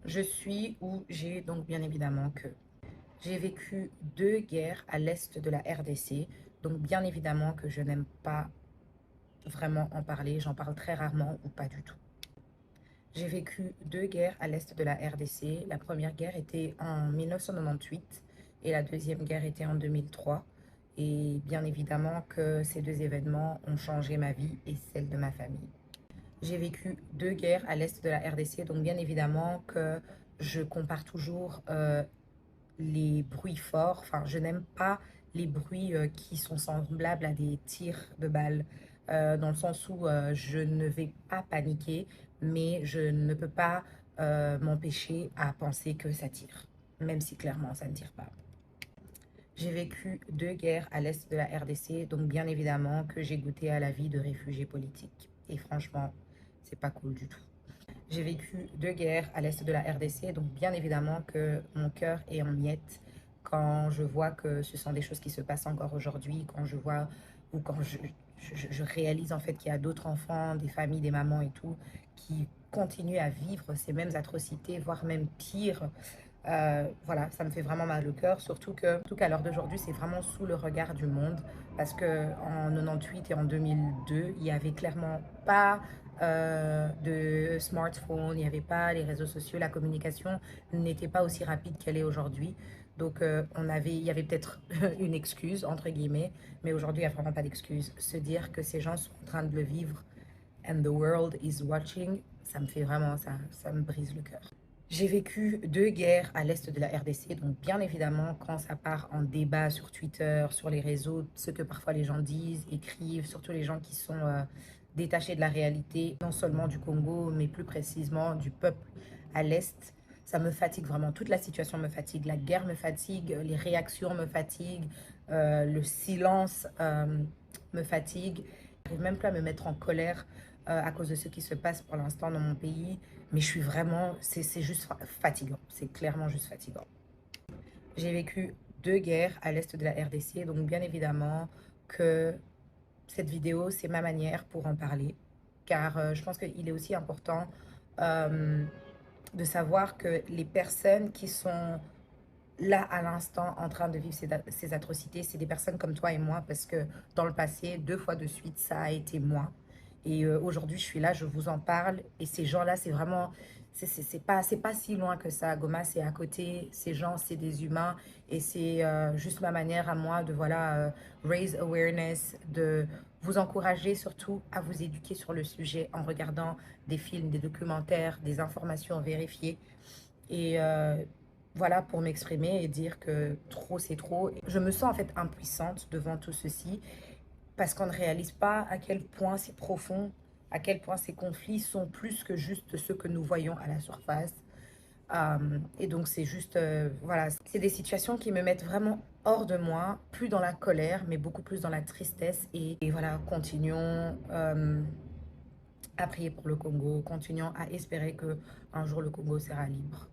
Je suis où j'ai donc bien évidemment que j'ai vécu 2 guerres à l'est de la RDC, donc bien évidemment que je n'aime pas vraiment en parler, j'en parle très rarement ou pas du tout. J'ai vécu 2 guerres à l'est de la RDC. La première guerre était en 1998 et la deuxième guerre était en 2003. Et bien évidemment que ces 2 événements ont changé ma vie et celle de ma famille. J'ai vécu 2 guerres à l'est de la RDC, donc bien évidemment que je compare toujours les bruits forts. Enfin, je n'aime pas les bruits qui sont semblables à des tirs de balles, dans le sens où je ne vais pas paniquer, mais je ne peux pas m'empêcher à penser que ça tire, même si clairement ça ne tire pas. J'ai vécu 2 guerres à l'est de la RDC, donc bien évidemment que j'ai goûté à la vie de réfugié politique. Et franchement, c'est pas cool du tout. J'ai vécu 2 guerres à l'est de la RDC, donc bien évidemment que mon cœur est en miettes quand je vois que ce sont des choses qui se passent encore aujourd'hui, quand je vois ou quand je réalise en fait qu'il y a d'autres enfants, des familles, des mamans et tout, qui continuent à vivre ces mêmes atrocités, voire même pire. Voilà, ça me fait vraiment mal au cœur, surtout qu'à l'heure d'aujourd'hui, c'est vraiment sous le regard du monde, parce que en 98 et en 2002, il y avait clairement pas de smartphone, il n'y avait pas les réseaux sociaux, la communication n'était pas aussi rapide qu'elle est aujourd'hui. Donc, il y avait peut-être une excuse, entre guillemets, mais aujourd'hui, il n'y a vraiment pas d'excuse. Se dire que ces gens sont en train de le vivre and the world is watching, ça me fait vraiment, ça me brise le cœur. J'ai vécu 2 guerres à l'est de la RDC, donc bien évidemment, quand ça part en débat sur Twitter, sur les réseaux, ce que parfois les gens disent, écrivent, surtout les gens qui sont détachés de la réalité, non seulement du Congo, mais plus précisément du peuple à l'est, ça me fatigue vraiment. Toute la situation me fatigue, la guerre me fatigue, les réactions me fatiguent, le silence me fatigue. Je n'arrive même plus à me mettre en colère à cause de ce qui se passe pour l'instant dans mon pays. Mais je suis vraiment, c'est juste fatigant. C'est clairement juste fatigant. J'ai vécu 2 guerres à l'est de la RDC, donc bien évidemment que cette vidéo, c'est ma manière pour en parler. Car je pense qu'il est aussi important euh, de savoir que les personnes qui sont là à l'instant en train de vivre ces atrocités, c'est des personnes comme toi et moi, parce que dans le passé, 2 fois de suite, ça a été moi. Et aujourd'hui, je suis là, je vous en parle. Et ces gens-là, c'est vraiment, c'est pas si loin que ça. Goma, c'est à côté. Ces gens, c'est des humains. Et c'est juste ma manière à moi de, voilà, raise awareness, de vous encourager surtout à vous éduquer sur le sujet en regardant des films, des documentaires, des informations vérifiées. Et voilà, pour m'exprimer et dire que trop, c'est trop. Je me sens en fait impuissante devant tout ceci parce qu'on ne réalise pas à quel point c'est profond, à quel point ces conflits sont plus que juste ce que nous voyons à la surface. Et donc, c'est juste, voilà, c'est des situations qui me mettent vraiment hors de moi, plus dans la colère, mais beaucoup plus dans la tristesse. Et voilà, continuons à prier pour le Congo, continuons à espérer que un jour le Congo sera libre.